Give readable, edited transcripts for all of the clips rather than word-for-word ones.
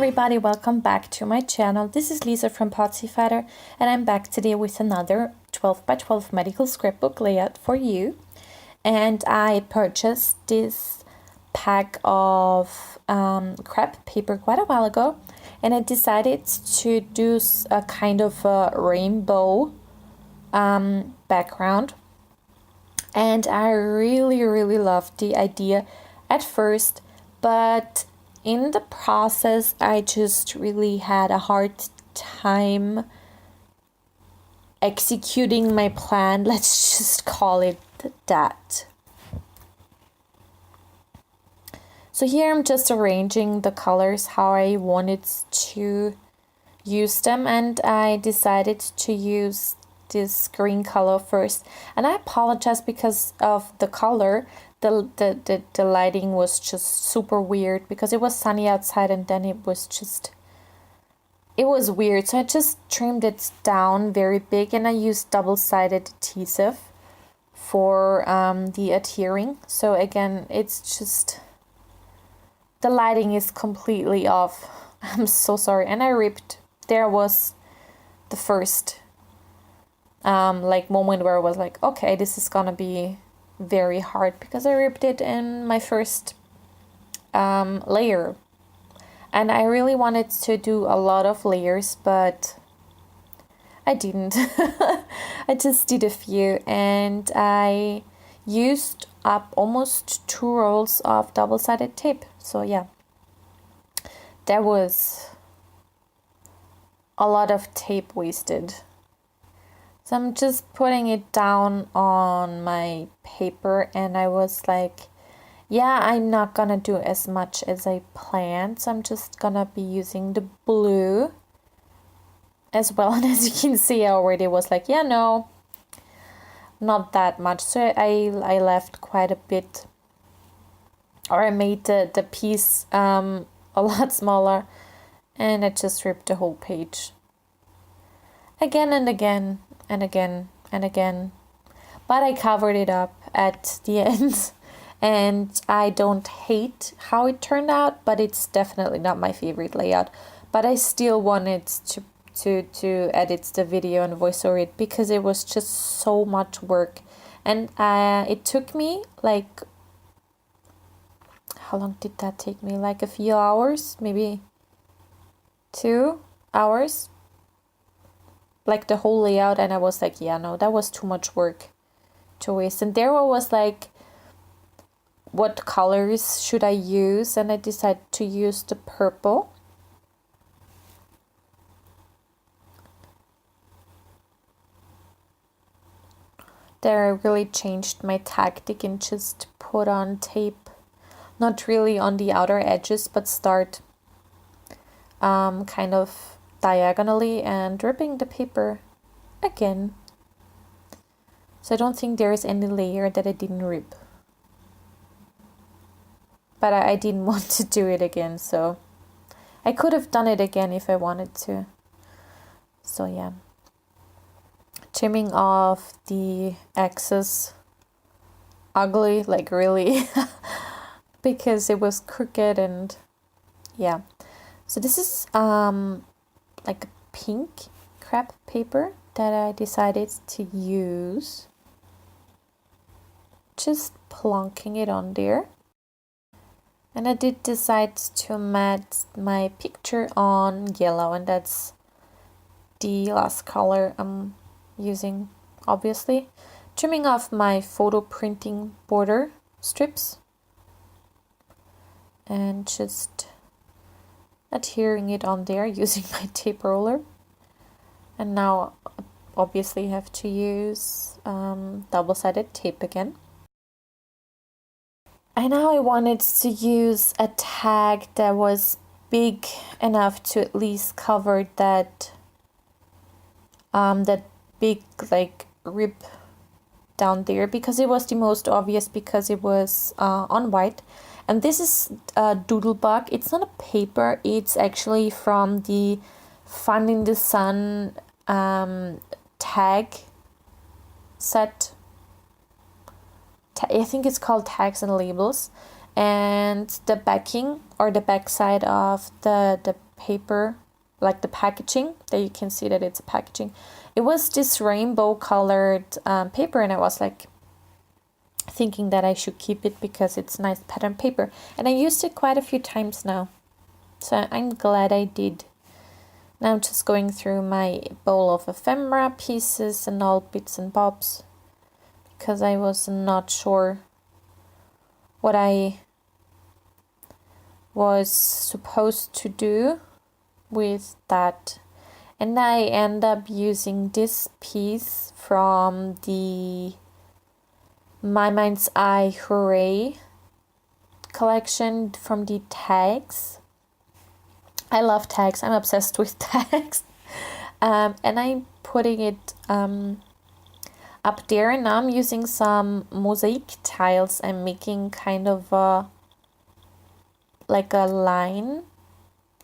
everybody, welcome back to my channel. This is Lisa from Potsy Fighter, and I'm back today with another 12 by 12 medical scrapbook layout for you. And I purchased this pack of crepe paper quite a while ago, and I decided to do a kind of a rainbow background. And I really loved the idea at first, but in the process I just really had a hard time executing my plan. Let's just call it that. So here I'm just arranging the colors how I wanted to use them, and I decided to use this green color first. And I apologize because of the color. The lighting was just super weird because it was sunny outside, and then it was weird. So I just trimmed it down very big, and I used double-sided adhesive for the adhering. So again, it's just the lighting is completely off. I'm so sorry. And I ripped. There was the first moment where I was like, okay, this is gonna be very hard, because I ripped it in my first layer, and I really wanted to do a lot of layers, but I didn't. I just did a few, and I used up almost 2 rolls of double-sided tape. So yeah, there was a lot of tape wasted. So I'm just putting it down on my paper, and I was like, yeah, I'm not gonna do as much as I planned, so I'm just gonna be using the blue as well. And as you can see, I already was like, yeah, no, not that much. So I left quite a bit, or I made the piece a lot smaller, and I just ripped the whole page again and again and again and again, but I covered it up at the end. And I don't hate how it turned out, but it's definitely not my favorite layout. But I still wanted to edit the video and voice over it, because it was just so much work. And it took me like, how long did that take me? Like a few hours, maybe 2 hours, like the whole layout. And I was like, yeah, no, that was too much work to waste. And there I was like, what colors should I use? And I decided to use the purple. There I really changed my tactic and just put on tape, not really on the outer edges, but start kind of diagonally and ripping the paper again. So I don't think there is any layer that I didn't rip, but I didn't want to do it again, so I could have done it again if I wanted to. So yeah, trimming off the excess ugly, like really, because it was crooked. And yeah, so this is like a pink crepe paper that I decided to use, just plonking it on there. And I did decide to mat my picture on yellow, and that's the last color I'm using, obviously. Trimming off my photo printing border strips and just adhering it on there using my tape roller. And now obviously have to use double-sided tape again. And now I wanted to use a tag that was big enough to at least cover that that big like rip down there, because it was the most obvious, because it was on white. And this is Doodlebug. It's not a paper, it's actually from the Fun in the Sun tag set. I think it's called Tags and Labels. And the backing, or the back side of the paper, like the packaging, that you can see that it's a packaging. It was this rainbow colored paper, and I was like thinking that I should keep it because it's nice pattern paper, and I used it quite a few times now, so I'm glad I did. Now I'm just going through my bowl of ephemera pieces and all bits and bobs, because I was not sure what I was supposed to do with that. And I end up using this piece from the My Mind's Eye Hooray collection from the tags. I love tags. I'm obsessed with tags. And I'm putting it up there, and now I'm using some mosaic tiles. I'm making kind of like a line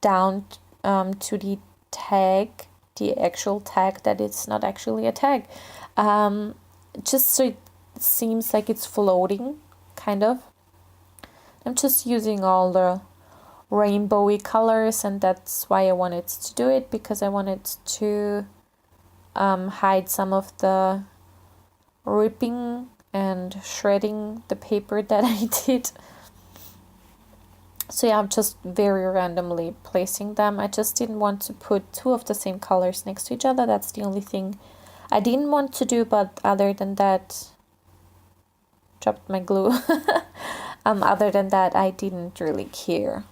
down to the tag, the actual tag that it's not actually a tag. Just so it seems like it's floating, kind of. I'm just using all the rainbowy colors, and that's why I wanted to do it, because I wanted to hide some of the ripping and shredding the paper that I did. So yeah, I'm just very randomly placing them. I just didn't want to put two of the same colors next to each other. That's the only thing I didn't want to do, but other than that, dropped my glue. Other than that, I didn't really care.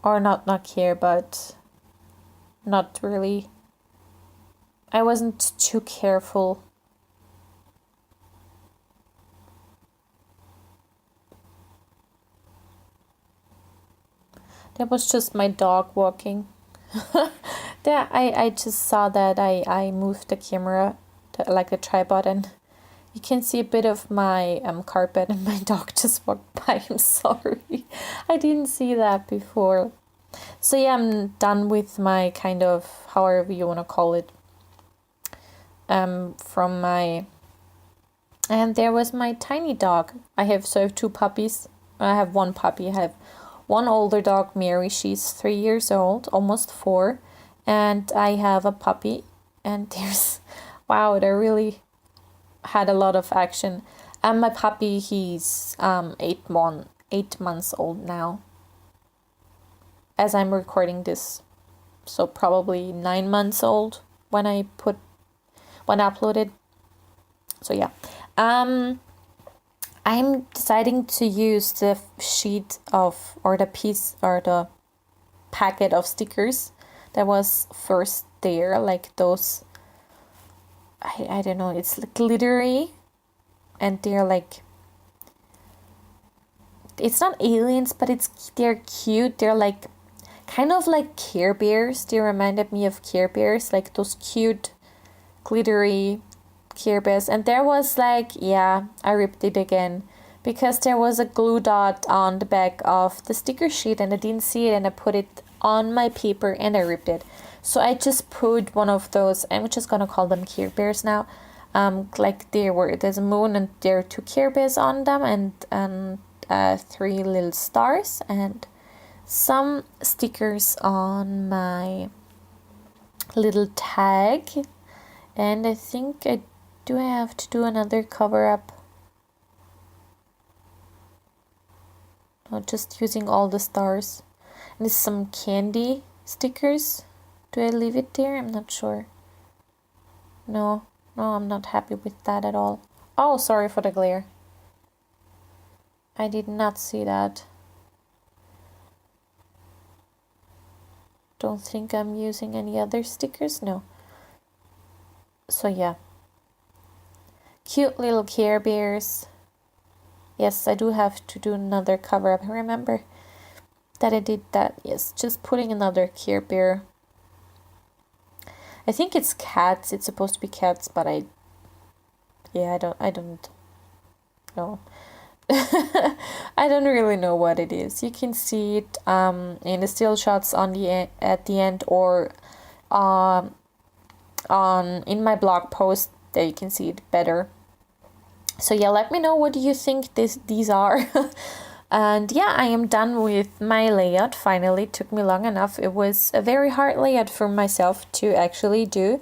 Or not care, but not really. I wasn't too careful. That was just my dog walking. There, I just saw that I moved the camera to, like, the tripod, and you can see a bit of my carpet, and my dog just walked by. I'm sorry. I didn't see that before. So yeah, I'm done with my kind of, however you want to call it, from my, and there was my tiny dog. I have two puppies. I have one puppy. I have one older dog, Mary. She's 3 years old, almost 4. And I have a puppy, and there's, wow, they really had a lot of action. And my puppy, he's 8 months old now, as I'm recording this, so probably 9 months old when I uploaded. So yeah, I'm deciding to use the sheet of, or the piece, or the packet of stickers that was first there, like those, I don't know, it's like glittery, and they're like, it's not aliens, but they're cute. They're like kind of like Care Bears. They reminded me of Care Bears, like those cute glittery Care Bears. And there was like, yeah, I ripped it again, because there was a glue dot on the back of the sticker sheet, and I didn't see it, and I put it on my paper and I ripped it. So I just put one of those, I'm just gonna call them Care Bears now, like there's a moon, and there are 2 Care Bears on them, and 3 little stars, and some stickers on my little tag. And I think I have to do another cover up. No, just using all the stars. And there's some candy stickers. Do I leave it there? I'm not sure. No, I'm not happy with that at all. Oh, sorry for the glare. I did not see that. Don't think I'm using any other stickers. No. So yeah. Cute little Care Bears. Yes, I do have to do another cover up. I remember that I did that. Yes, just putting another Care Bear. I think it's cats. It's supposed to be cats, but I don't know. I don't really know what it is. You can see it in the still shots at the end, or in my blog post. There you can see it better. So yeah, let me know what you think these are. And yeah, I am done with my layout. Finally, it took me long enough. It was a very hard layout for myself to actually do.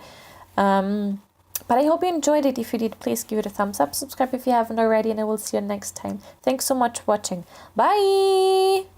But I hope you enjoyed it. If you did, please give it a thumbs up, subscribe if you haven't already, and I will see you next time. Thanks so much for watching. Bye!